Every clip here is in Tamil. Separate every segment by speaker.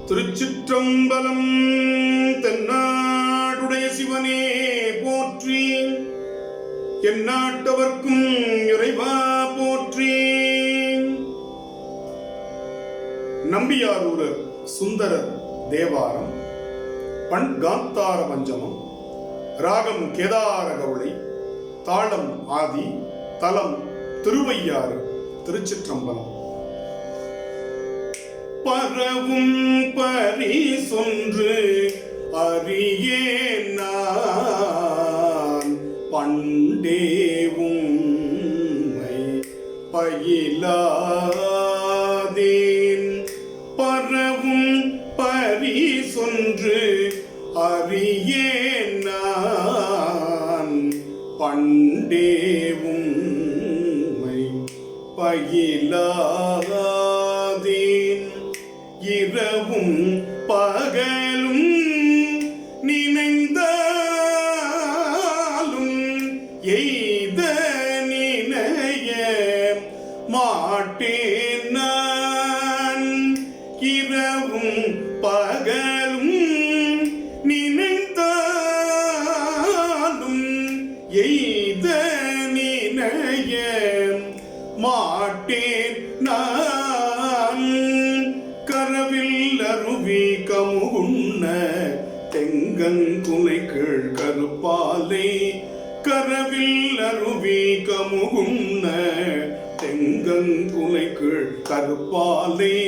Speaker 1: திருச்சிற்றம்பலம். தென்னாடுடைய சிவனே போற்றி, எந்நாட்டவர்க்கும் இறைவா போற்றி. நம்பியாரூரர் சுந்தரர் தேவாரம். பண் காந்தார பஞ்சமம். ராகம் கேதார கவுளை. தாளம் ஆதி. தலம் திருவையாறு. திருச்சிற்றம்பலம். பரவும் பரிசொன்று அறியேன் நான், பண்டே உம்மை பயிலாதேன். பரவும் பரிசொன்று அறியேன் நான், பண்டே உம்மை பயிலாதேன். இரவும் பகலும் நினைந்தாலும் எய்த நினைய மாட்டேன் நான். இரவும் பகலும் நினைந்தாலும் எய்த நினைய மாட்டேன் நான். கரவில் அருவி கமுகுண்ண தெங்கங்குனை கீழ் கருப்பாலை. கரவில் அருவி கமுகுண்ண தெங்கங்குனை கீழ் கருப்பாலை.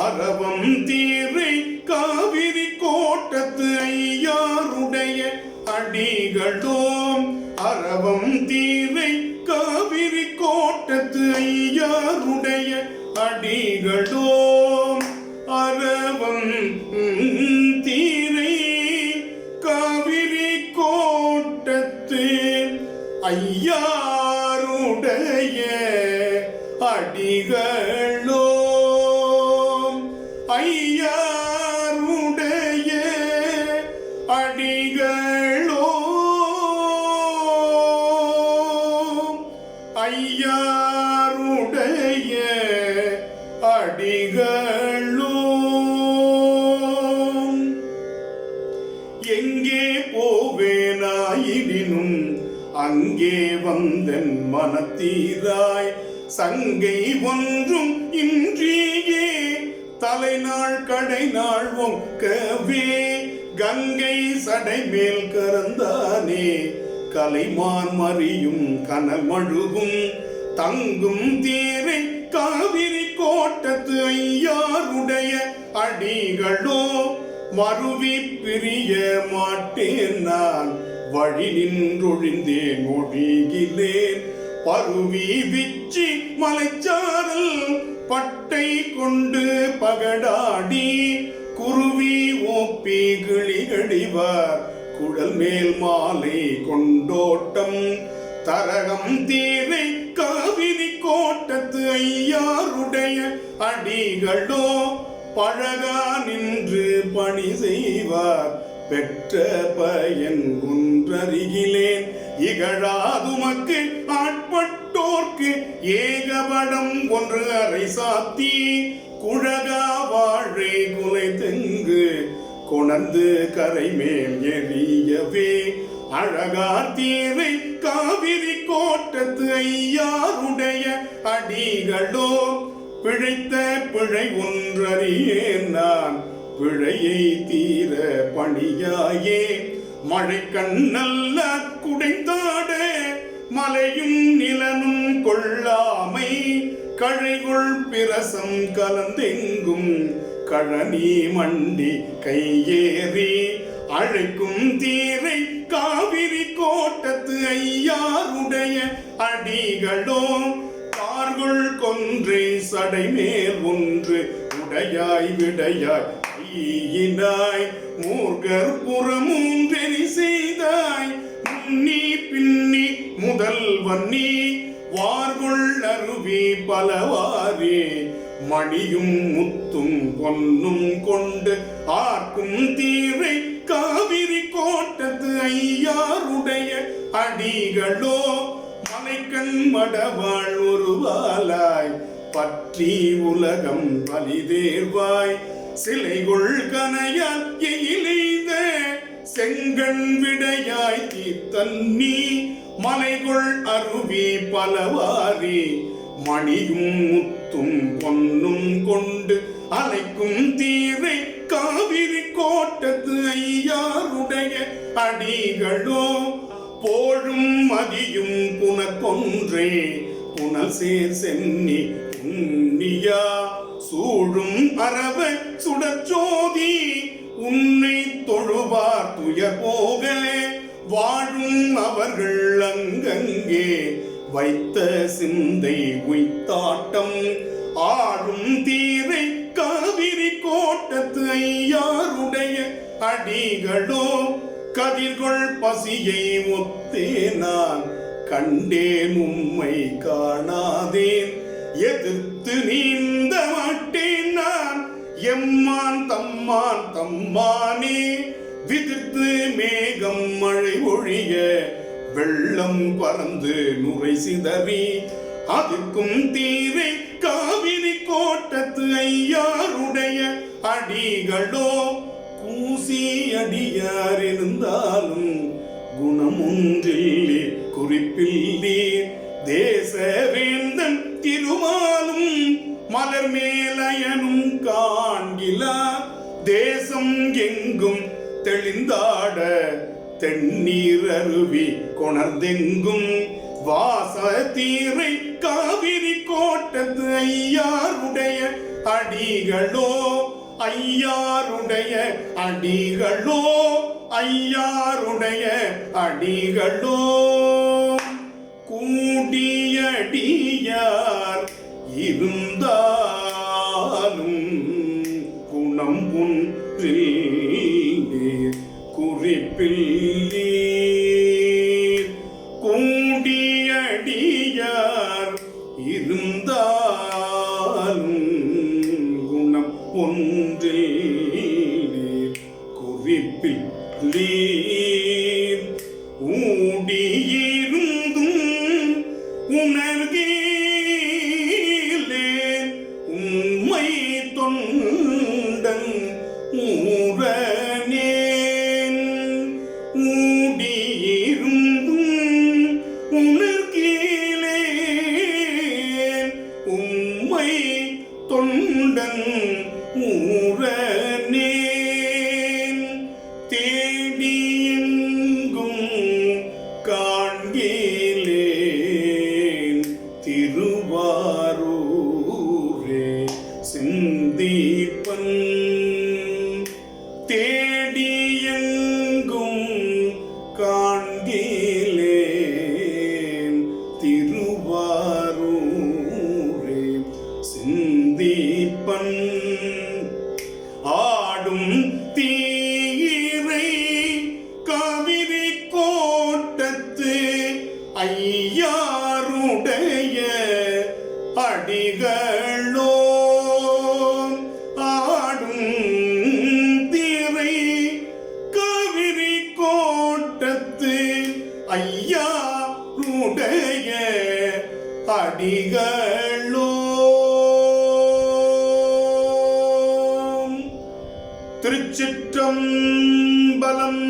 Speaker 1: அரவம் தீரை காவிரி கோட்டத்து ஐயாருடைய அடிகளோம். அரவம் தீரை காவிரி கோட்டத்து ஐயாருடைய அடிகளோம். அரவம் தீரை காவிரி கோட்டத்து ஐயாருடைய அடிகளோம். ஐயாருடைய அடிகளோம். ஐயாருடைய அடிகளோம். எங்கே போவேனாயினும் அங்கே வந்தன் மனத்தீராய். சங்கை ஒன்றும் இன்றியே தலைநாள் கடைநாள் ஒக்கவே. கங்கை சடை மேல் கறந்தானே கலைமான் மறியும் கனல் மழுகும். தங்கும் தீரை காவிரி கோட்டத்து ஐயாருடைய அடிகளோ. மறுவி பிரிய மாட்டேன் நான், வழி நின்றொழிந்தேன் ஒழிகிலேன். பருவி விச்சி மலைச்சாரல் பட்டை கொண்டு பகடாடி. குருவி ஓப்பி கிளிகடிவார் குடல் மேல் மாலை கொண்டோட்டம். தரகம் தீரை காவிரி கோட்டத்து ஐயாருடைய அடிகளோ. பழகா நின்று பணி செய்வார் பெற்ற பயன் ஒன்றறிகிலேன். இகழாதுமக்கு ஆட்பட்டோர்க்கு ஏகபடம் ஒன்று அறை சாத்தி. குழகா வாழை குலை தெங்கு கொணர்ந்து கரை மேல் எரியவே. அழகா தீரை காவிரி கோட்டத்து ஐயாருடைய அடிகளோ. பிழைத்த பிழை ஒன்றறியேன் நான், பிழையை தீர பணியாயே. மழை கண்ணல்ல குடைந்தாட மலையும் நிலனும் கொள்ளாமை. கழைகுள் பிரசம் கலந்தெங்கும் கழனி மண்டி கையேறி. அழைக்கும் தீரை காவிரி கோட்டத்து ஐயாருடைய அடிகளோ. கார்குள் கொன்றை சடை மேல் ஒன்று உடையாய் விடையாய் ஈயினாய். மூர்கர் புறமூன்றெறி செய்தாய் முன்னி பின்னி முதல் வன்னி. வார்குள் அருவி பலவாரே மணியும் முத்தும் பொன்னும் கொண்டு ஆர்க்கும் தீரை காவிரி கோட்டத்து ஐயாருடைய அடிகளோ. மலைக்கண் மடவாள் ஒருவாளாய் பற்றி உலகம் பலிதேர்வாய். சிலைகுள் கனையால் எயிலெய்த செங்கண் விடையாய் தீத்தன்னி மலைகுள் அருவி பலவாரி மணியும் முத்தும் பொன்னும் கொண்டு அலைக்கும் தீரை காவிரி கோட்டத்து ஐயாருடைய அடிகளோ போழும் மதியும் புனக்கொன்றே புனல் சேர் சென்னி புண்ணியா சூழும் அரவ சுடச்சோதி உன்னை தொழுவார் துயர் போகலே வாழும் அவர்கள் அங்கங்கே வைத்த சிந்தை உய்த்தாட்டம் ஆடும் தீரை காவிரி கோட்டத்து ஐயாருடைய அடிகளோ கதிர்கொள் பசியை ஒத்தே நான் கண்டேன் உம்மை காணாதேன் எதிர்த்து நீந்த மாட்டேன் நான் எம்மான் தம்மான் தம்மானே விதிர்த்து மேகம் மழை ஒழிய வெள்ளம் பறந்து நுரை சிதறி அதுக்கும் தீரை காவிரி கோட்டத்து ஐயாருடைய அடிகளோ கூசி அடியார் இருந்தாலும் குணமொன்றில்லே குறிப்பில்லே தேச வேந்தன் திருமாலும் மலர் மேலயனும் காண்கிலா தேசம் எங்கும் தெளிந்தாட தென்னீர் அருவி கொணர்ந்தெங்கும் வாச தீரை காவிரி கோட்டத்து ஐயாருடைய அடிகளோ ஐயாருடைய அடிகளோ ஐயாருடைய அடிகளோ கூடியடியார் இருந்தாலும் குணம் ஒன்றில்லே குறிப்பில்லீர் கூடியடியார் இருந்தாலும் குணம் ஒன்றில்லே குறிப்பில்லீர் ஊடியிருந்தும் உணர்கீலேன் உம்மை தொண்டன் ஊரனேன் ஊடியிருந்தும் உணர்கீலேன் உம்மை தொண்டன் ஊரனேன் தேடி எங்கும் காண்கிலேன் திருவாரூரே சிந்தீப்பன் தேடி எங்கும் காண்கிலேன் திருவாரூரே சிந்தீப்பன் ஆடும் தீரை காவிரி கோட்டத்து ஐயாருடைய அடிகளோ ஆடும் தீரை காவிரி கோட்டத்து ஐயாருடைய அடிகளோ. திருச்சிற்றம்பலம்.